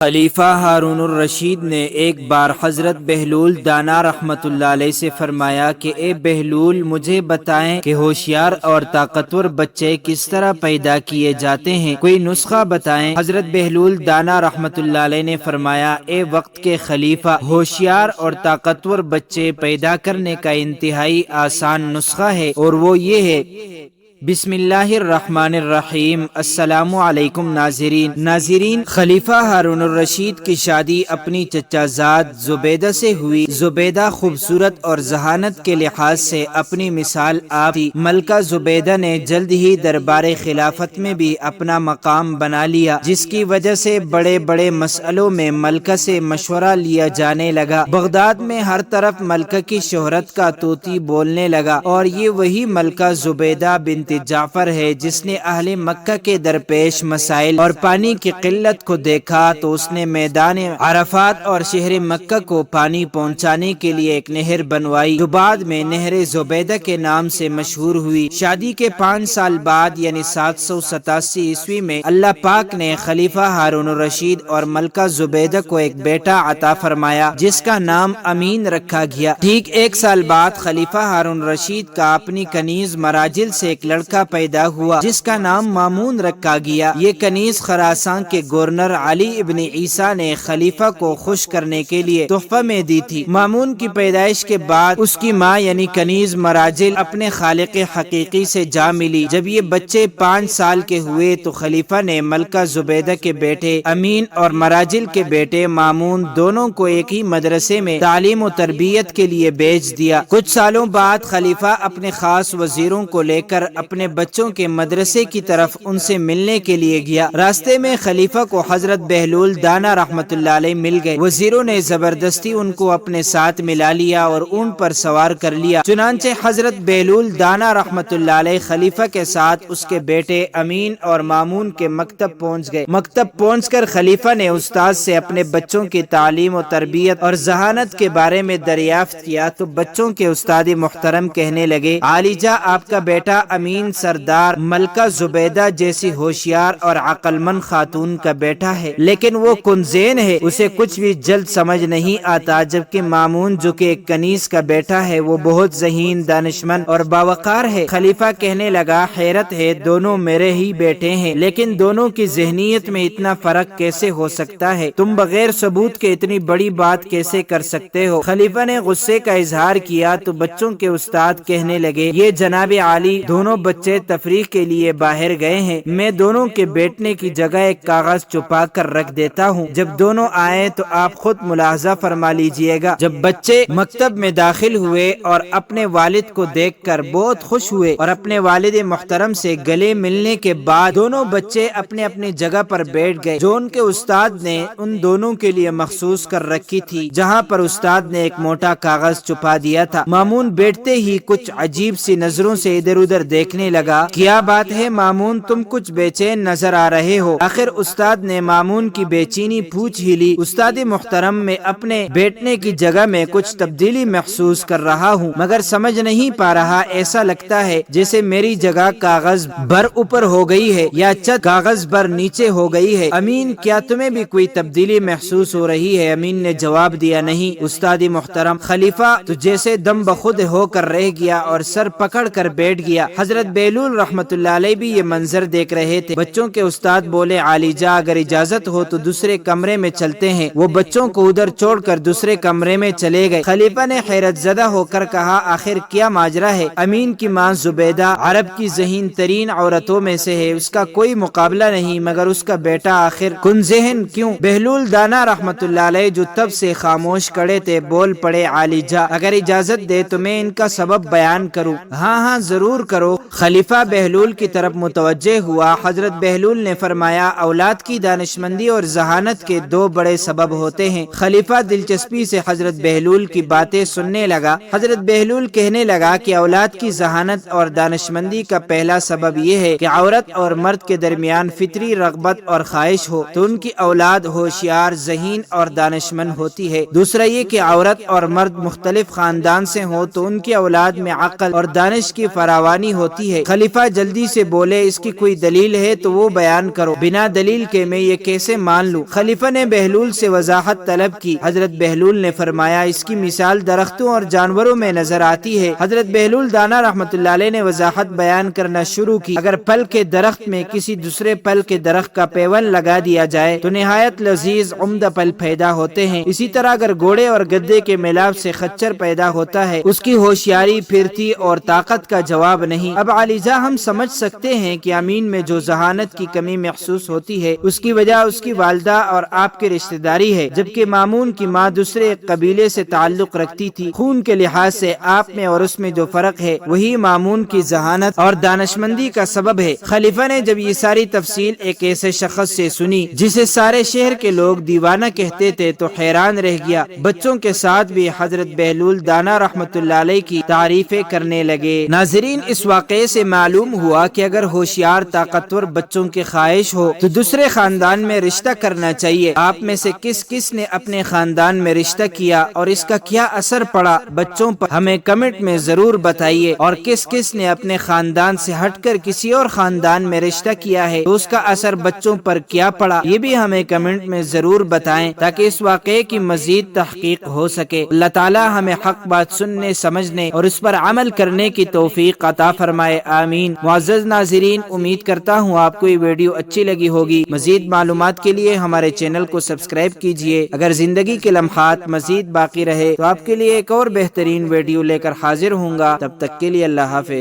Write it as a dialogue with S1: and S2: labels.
S1: خلیفہ ہارون الرشید نے ایک بار حضرت بہلول دانا رحمۃ اللہ علیہ سے فرمایا کہ اے بہلول، مجھے بتائیں کہ ہوشیار اور طاقتور بچے کس طرح پیدا کیے جاتے ہیں، کوئی نسخہ بتائیں۔ حضرت بہلول دانا رحمۃ اللہ علیہ نے فرمایا، اے وقت کے خلیفہ، ہوشیار اور طاقتور بچے پیدا کرنے کا انتہائی آسان نسخہ ہے، اور وہ یہ ہے: بسم اللہ الرحمن الرحیم۔ السلام علیکم ناظرین، خلیفہ ہارون الرشید کی شادی اپنی چچا زاد زبیدہ سے ہوئی۔ زبیدہ خوبصورت اور ذہانت کے لحاظ سے اپنی مثال آپ تھی۔ ملکہ زبیدہ نے جلد ہی دربار خلافت میں بھی اپنا مقام بنا لیا، جس کی وجہ سے بڑے بڑے مسئلوں میں ملکہ سے مشورہ لیا جانے لگا۔ بغداد میں ہر طرف ملکہ کی شہرت کا طوطی بولنے لگا، اور یہ وہی ملکہ زبیدہ بنت جعفر ہے جس نے اہل مکہ کے درپیش مسائل اور پانی کی قلت کو دیکھا تو اس نے میدان عرفات اور شہر مکہ کو پانی پہنچانے کے لیے ایک نہر بنوائی، جو بعد میں نہر زبیدہ کے نام سے مشہور ہوئی۔ شادی کے 5 سال بعد یعنی 787 عیسوی میں اللہ پاک نے خلیفہ ہارون الرشید اور ملکہ زبیدہ کو ایک بیٹا عطا فرمایا، جس کا نام امین رکھا گیا۔ ٹھیک 1 سال بعد خلیفہ ہارون الرشید کا اپنی کنیز مراجل سے ایک لڑکا پیدا ہوا، جس کا نام مامون رکھا گیا۔ یہ کنیز خراسان کے گورنر علی ابن عیسیٰ نے خلیفہ کو خوش کرنے کے لیے تحفہ میں دی تھی۔ مامون کی پیدائش کے بعد اس کی ماں یعنی کنیز مراجل اپنے خالق حقیقی سے جا ملی۔ جب یہ بچے 5 سال کے ہوئے تو خلیفہ نے ملکہ زبیدہ کے بیٹے امین اور مراجل کے بیٹے مامون دونوں کو ایک ہی مدرسے میں تعلیم و تربیت کے لیے بھیج دیا۔ کچھ سالوں بعد خلیفہ اپنے خاص وزیروں کو لے کر اپنے بچوں کے مدرسے کی طرف ان سے ملنے کے لیے گیا۔ راستے میں خلیفہ کو حضرت بہلول دانا رحمۃ اللہ علیہ مل گئے۔ وزیروں نے زبردستی ان کو اپنے ساتھ ملا لیا اور اون پر سوار کر لیا۔ چنانچہ حضرت بہلول دانا رحمۃ اللہ علیہ خلیفہ کے ساتھ اس کے بیٹے امین اور مامون کے مکتب پہنچ گئے۔ مکتب پہنچ کر خلیفہ نے استاد سے اپنے بچوں کی تعلیم و تربیت اور ذہانت کے بارے میں دریافت کیا تو بچوں کے استاد محترم کہنے لگے، عالی جاں، آپ کا بیٹا امین سردار ملکہ زبیدہ جیسی ہوشیار اور عقل مند خاتون کا بیٹا ہے، لیکن وہ کنزین ہے، اسے کچھ بھی جلد سمجھ نہیں آتا، جبکہ مامون جو کہ ایک کنیز کا بیٹا ہے وہ بہت ذہین، دانشمند اور باوقار ہے۔ خلیفہ کہنے لگا، حیرت ہے، دونوں میرے ہی بیٹے ہیں، لیکن دونوں کی ذہنیت میں اتنا فرق کیسے ہو سکتا ہے؟ تم بغیر ثبوت کے اتنی بڑی بات کیسے کر سکتے ہو؟ خلیفہ نے غصے کا اظہار کیا تو بچوں کے استاد کہنے لگے، یہ جناب عالی، دونوں بچے تفریح کے لیے باہر گئے ہیں، میں دونوں کے بیٹھنے کی جگہ ایک کاغذ چھپا کر رکھ دیتا ہوں، جب دونوں آئے تو آپ خود ملاحظہ فرما لیجئے گا۔ جب بچے مکتب میں داخل ہوئے اور اپنے والد کو دیکھ کر بہت خوش ہوئے اور اپنے والد محترم سے گلے ملنے کے بعد دونوں بچے اپنے اپنی جگہ پر بیٹھ گئے، جو ان کے استاد نے ان دونوں کے لیے مخصوص کر رکھی تھی، جہاں پر استاد نے ایک موٹا کاغذ چھپا دیا تھا۔ مامون بیٹھتے ہی کچھ عجیب سی نظروں سے ادھر ادھر دیکھنے لگا۔ کیا بات ہے مامون، تم کچھ بے چین نظر آ رہے ہو؟ آخر استاد نے مامون کی بے چینی پوچھ ہی لی۔ استاد محترم، میں اپنے بیٹھنے کی جگہ میں کچھ تبدیلی محسوس کر رہا ہوں، مگر سمجھ نہیں پا رہا، ایسا لگتا ہے جیسے میری جگہ کاغذ بر اوپر ہو گئی ہے یا چھت کاغذ بر نیچے ہو گئی ہے۔ امین، کیا تمہیں بھی کوئی تبدیلی محسوس ہو رہی ہے؟ امین نے جواب دیا، نہیں استاد محترم۔ خلیفہ تو جیسے دم بخود ہو کر رہ گیا اور سر پکڑ کر بیٹھ گیا۔ حضرت بہلول رحمۃ اللہ علیہ بھی یہ منظر دیکھ رہے تھے۔ بچوں کے استاد بولے، عالی جاں، اگر اجازت ہو تو دوسرے کمرے میں چلتے ہیں۔ وہ بچوں کو ادھر چھوڑ کر دوسرے کمرے میں چلے گئے۔ خلیفہ نے حیرت زدہ ہو کر کہا، آخر کیا ماجرا ہے؟ امین کی ماں زبیدہ عرب کی ذہین ترین عورتوں میں سے ہے، اس کا کوئی مقابلہ نہیں، مگر اس کا بیٹا آخر کنذہن کیوں؟ بہلول دانا رحمۃ اللہ علیہ جو تب سے خاموش کھڑے تھے بول پڑے، عالی جاں، اگر اجازت دے تو میں ان کا سبب بیان کروں۔ ہاں ہاں ضرور کرو۔ خلیفہ بہلول کی طرف متوجہ ہوا۔ حضرت بہلول نے فرمایا، اولاد کی دانشمندی اور ذہانت کے 2 بڑے سبب ہوتے ہیں۔ خلیفہ دلچسپی سے حضرت بہلول کی باتیں سننے لگا۔ حضرت بہلول کہنے لگا کہ اولاد کی ذہانت اور دانشمندی کا پہلا سبب یہ ہے کہ عورت اور مرد کے درمیان فطری رغبت اور خواہش ہو تو ان کی اولاد ہوشیار، ذہین اور دانشمند ہوتی ہے۔ دوسرا یہ کہ عورت اور مرد مختلف خاندان سے ہوں تو ان کی اولاد میں عقل اور دانش کی فراوانی ہوتی ہوتی ہے۔ خلیفہ جلدی سے بولے اس کی کوئی دلیل ہے تو وہ بیان کرو، بنا دلیل کے میں یہ کیسے مان لوں؟ خلیفہ نے بہلول سے وضاحت طلب کی۔ حضرت بہلول نے فرمایا اس کی مثال درختوں اور جانوروں میں نظر آتی ہے۔ حضرت بہلول دانا رحمت اللہ علیہ نے وضاحت بیان کرنا شروع کی۔ اگر پھل کے درخت میں کسی دوسرے پھل کے درخت کا پیوند لگا دیا جائے تو نہایت لذیذ عمدہ پھل پیدا ہوتے ہیں۔ اسی طرح اگر گھوڑے اور گدھے کے ملاپ سے خچر پیدا ہوتا ہے، اس کی ہوشیاری، پھرتی اور طاقت کا جواب نہیں۔ اب علیزا ہم سمجھ سکتے ہیں کہ امین میں جو ذہانت کی کمی محسوس ہوتی ہے اس کی وجہ اس کی والدہ اور آپ کی رشتہ داری ہے، جبکہ مامون کی ماں دوسرے ایک قبیلے سے تعلق رکھتی تھی۔ خون کے لحاظ سے آپ میں اور اس میں جو فرق ہے وہی مامون کی ذہانت اور دانشمندی کا سبب ہے۔ خلیفہ نے جب یہ ساری تفصیل ایک ایسے شخص سے سنی جسے سارے شہر کے لوگ دیوانہ کہتے تھے تو حیران رہ گیا۔ بچوں کے ساتھ بھی حضرت بہلول دانا رحمت اللہ علیہ کی تعریفیں کرنے لگے۔ ناظرین، اس واقعے سے معلوم ہوا کہ اگر ہوشیار طاقتور بچوں کی خواہش ہو تو دوسرے خاندان میں رشتہ کرنا چاہیے۔ آپ میں سے کس کس نے اپنے خاندان میں رشتہ کیا اور اس کا کیا اثر پڑا بچوں پر، ہمیں کمنٹ میں ضرور بتائیے۔ اور کس کس نے اپنے خاندان سے ہٹ کر کسی اور خاندان میں رشتہ کیا ہے تو اس کا اثر بچوں پر کیا پڑا، یہ بھی ہمیں کمنٹ میں ضرور بتائیں تاکہ اس واقعے کی مزید تحقیق ہو سکے۔ اللہ تعالی ہمیں حق بات سننے، سمجھنے اور اس پر عمل کرنے کی توفیق عطا فرمائے، آمین۔ معزز ناظرین، امید کرتا ہوں آپ کو یہ ویڈیو اچھی لگی ہوگی۔ مزید معلومات کے لیے ہمارے چینل کو سبسکرائب کیجیے۔ اگر زندگی کے لمحات مزید باقی رہے تو آپ کے لیے ایک اور بہترین ویڈیو لے کر حاضر ہوں گا۔ تب تک کے لیے اللہ حافظ۔